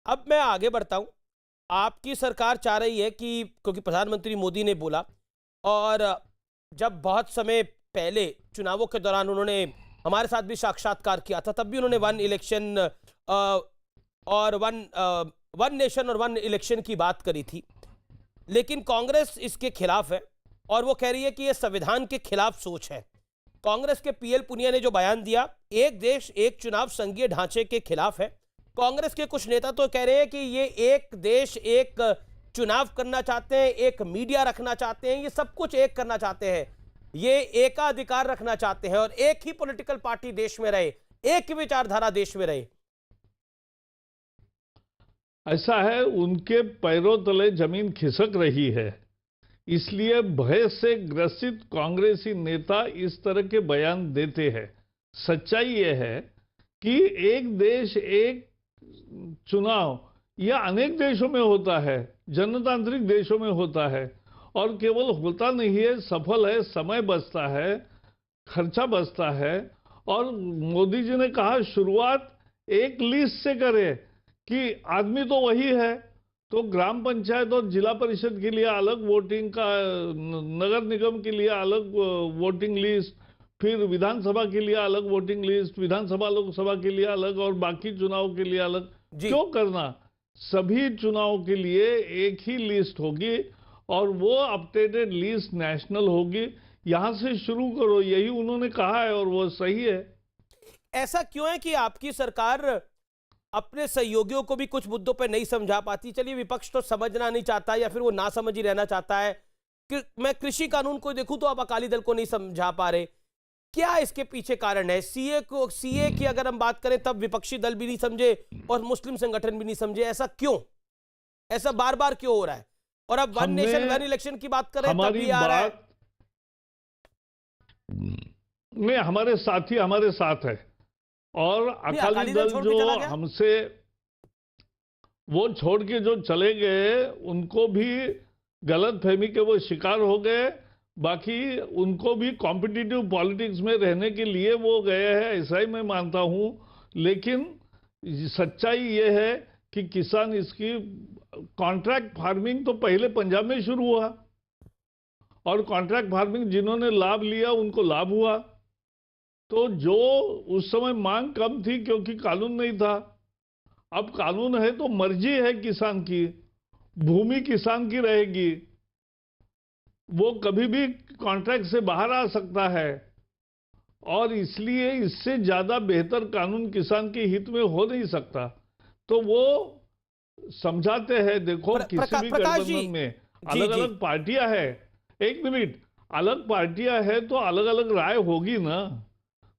अब मैं आगे बढ़ता हूं। आपकी सरकार चाह रही है कि, क्योंकि प्रधानमंत्री मोदी ने बोला, और जब बहुत समय पहले चुनावों के दौरान उन्होंने हमारे साथ भी साक्षात्कार किया था, तब भी उन्होंने वन इलेक्शन और वन नेशन और वन इलेक्शन की बात करी थी। लेकिन कांग्रेस इसके खिलाफ है और वो कह रही है कि ये संविधान के खिलाफ सोच है। कांग्रेस के पीएल पुनिया ने जो बयान दिया, एक देश एक चुनाव संघीय ढांचे के खिलाफ है। कांग्रेस के कुछ नेता तो कह रहे हैं कि ये एक देश एक चुनाव करना चाहते हैं, एक मीडिया रखना चाहते हैं, ये सब कुछ एक करना चाहते हैं, ये एकाधिकार रखना चाहते हैं और एक ही पॉलिटिकल पार्टी देश में रहे, एक ही विचारधारा देश में रहे। ऐसा है, उनके पैरों तले जमीन खिसक रही है, इसलिए भय से ग्रसित कांग्रेसी नेता इस तरह के बयान देते हैं। सच्चाई यह है कि एक देश एक चुनाव यह अनेक देशों में होता है, जनतांत्रिक देशों में होता है, और केवल होता नहीं है, सफल है, समय बचता है, खर्चा बचता है। और मोदी जी ने कहा शुरुआत एक लिस्ट से करें कि आदमी तो वही है, तो ग्राम पंचायत और जिला परिषद के लिए अलग वोटिंग का, नगर निगम के लिए अलग वोटिंग लिस्ट, फिर विधानसभा के लिए अलग वोटिंग लिस्ट, विधानसभा लोकसभा के लिए अलग, और बाकी चुनाव के लिए अलग। क्यों करना? सभी चुनाव के लिए एक ही लिस्ट होगी और वो अपडेटेड लिस्ट नेशनल होगी। यहां से शुरू करो, यही उन्होंने कहा है और वो सही है। ऐसा क्यों है कि आपकी सरकार अपने सहयोगियों को भी कुछ मुद्दों पर नहीं समझा पाती? चलिए, विपक्ष तो समझना नहीं चाहता या फिर वो ना समझ ही रहना चाहता है कि मैं कृषि कानून को देखूं तो आप अकाली दल को नहीं समझा पा रहे। क्या इसके पीछे कारण है? सीए की अगर हम बात करें तब विपक्षी दल भी नहीं समझे और मुस्लिम संगठन भी नहीं समझे। ऐसा क्यों? ऐसा बार बार क्यों हो रहा है? और अब वन नेशन वन इलेक्शन की बात करें तब भी आ रहा है। में हमारे साथी हमारे साथ है, और अकाली दल जो हमसे वो छोड़ के जो चले गए, उनको भी गलत फहमी के वो शिकार हो गए। बाकी उनको भी कॉम्पिटिटिव पॉलिटिक्स में रहने के लिए वो गए हैं, ऐसा ही मैं मानता हूं। लेकिन सच्चाई ये है कि किसान, इसकी कॉन्ट्रैक्ट फार्मिंग तो पहले पंजाब में शुरू हुआ, और कॉन्ट्रैक्ट फार्मिंग जिन्होंने लाभ लिया उनको लाभ हुआ। तो जो उस समय मांग कम थी क्योंकि कानून नहीं था, अब कानून है तो मर्जी है किसान की, भूमि किसान की रहेगी, वो कभी भी कॉन्ट्रैक्ट से बाहर आ सकता है, और इसलिए इससे ज्यादा बेहतर कानून किसान के हित में हो नहीं सकता। तो वो समझाते हैं, देखो किसी भी गठबंधन में अलग अलग पार्टियां है, एक मिनट, अलग पार्टियां है तो अलग अलग राय होगी ना,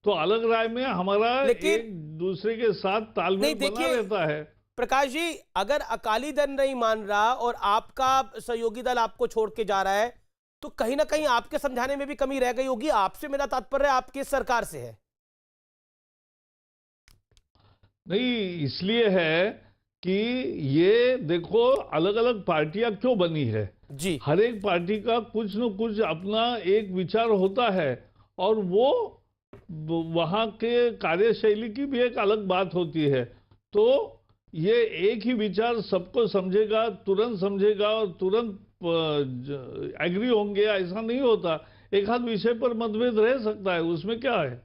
तो अलग राय में हमारा एक दूसरे के साथ तालमेल बना रहता है। प्रकाश जी, अगर अकाली दल नहीं मान रहा और आपका सहयोगी दल आपको छोड़ के जा रहा है, तो कहीं ना कहीं आपके समझाने में भी कमी रह गई होगी। आपसे मेरा तात्पर्य आपकी सरकार से है। नहीं, इसलिए है कि ये देखो अलग अलग पार्टियां क्यों बनी है जी। हर एक पार्टी का कुछ न कुछ अपना एक विचार होता है, और वो वहां के कार्यशैली की भी एक अलग बात होती है। तो ये एक ही विचार सबको समझेगा, तुरंत समझेगा और तुरंत एग्री होंगे, ऐसा नहीं होता। एक आध विषय पर मतभेद रह सकता है, उसमें क्या है।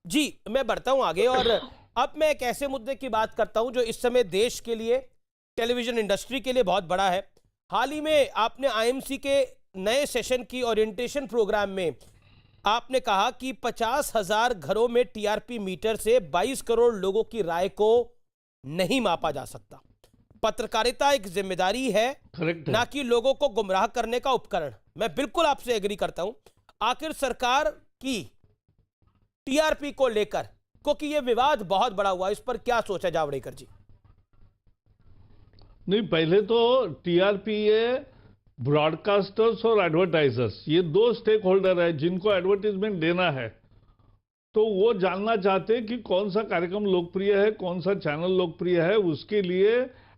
जी, मैं बढ़ता हूं आगे, और अब मैं एक ऐसे मुद्दे की बात करता हूं जो इस समय देश के लिए, टेलीविजन इंडस्ट्री के लिए बहुत बड़ा है। हाल ही में आपने आईएमसी के नए सेशन की ओरिएंटेशन प्रोग्राम में आपने कहा कि 50,000 घरों में टीआरपी मीटर से 22 करोड़ लोगों की राय को नहीं मापा जा सकता। पत्रकारिता एक जिम्मेदारी है, ना कि लोगों को गुमराह करने का उपकरण। मैं बिल्कुल आपसे एग्री करता हूं। आखिर सरकार की टीआरपी को लेकर, क्योंकि यह विवाद बहुत बड़ा हुआ, इस पर क्या सोचा जावड़ेकर जी? नहीं, पहले तो टीआरपी ये ब्रॉडकास्टर्स और एडवर्टाइजर्स, ये दो स्टेक होल्डर है जिनको एडवर्टाइजमेंट देना है। तो वो जानना चाहते हैं कि कौन सा कार्यक्रम लोकप्रिय है, कौन सा चैनल लोकप्रिय है। उसके लिए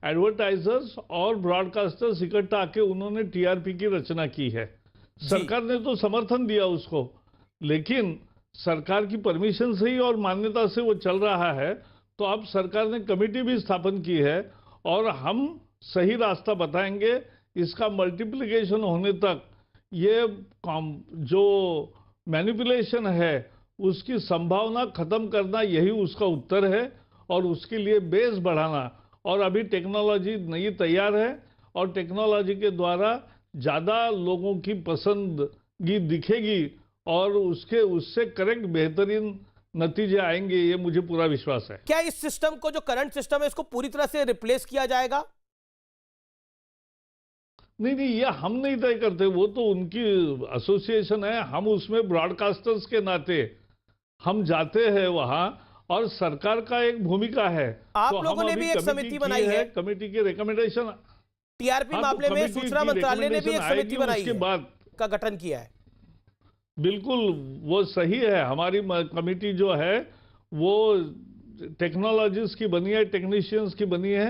एडवर्टाइजर्स और ब्रॉडकास्टर्स इकट्ठा आके उन्होंने टीआरपी की रचना की है। सरकार ने तो समर्थन दिया उसको, लेकिन सरकार की परमिशन से ही और मान्यता से वो चल रहा है। तो अब सरकार ने कमेटी भी स्थापन की है और हम सही रास्ता बताएंगे। इसका मल्टीप्लिकेशन होने तक ये जो मैनिपुलेशन है उसकी संभावना खत्म करना, यही उसका उत्तर है। और उसके लिए बेस बढ़ाना, और अभी टेक्नोलॉजी नई तैयार है और टेक्नोलॉजी के द्वारा ज़्यादा लोगों की पसंदगी दिखेगी और उससे करेक्ट बेहतरीन नतीजे आएंगे, ये मुझे पूरा विश्वास है। क्या इस सिस्टम को, जो करंट सिस्टम है, इसको पूरी तरह से रिप्लेस किया जाएगा? नहीं, ये हम नहीं तय करते, वो तो उनकी एसोसिएशन है। हम उसमें ब्रॉडकास्टर्स के नाते हम जाते हैं वहां, और सरकार का एक भूमिका है। आप तो लोगों ने भी एक समिति बनाई है, कमेटी की रिकमेंडेशन। टीआरपी मामले में सूचना मंत्रालय ने भी एक समिति बनाई है, बाद का गठन किया है। बिल्कुल वो सही है। हमारी कमेटी जो है वो टेक्नोलॉजिस्ट की बनी है, टेक्नीशियंस की बनी है,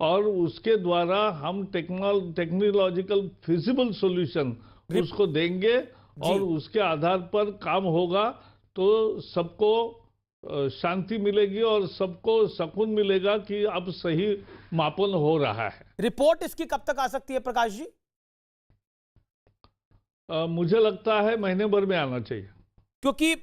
और उसके द्वारा हम टेक्नोलॉजिकल फिजिबल सॉल्यूशन उसको देंगे और उसके आधार पर काम होगा तो सबको शांति मिलेगी और सबको सुकून मिलेगा कि अब सही मापन हो रहा है। रिपोर्ट इसकी कब तक आ सकती है प्रकाश जी? मुझे लगता है महीने भर में आना चाहिए, क्योंकि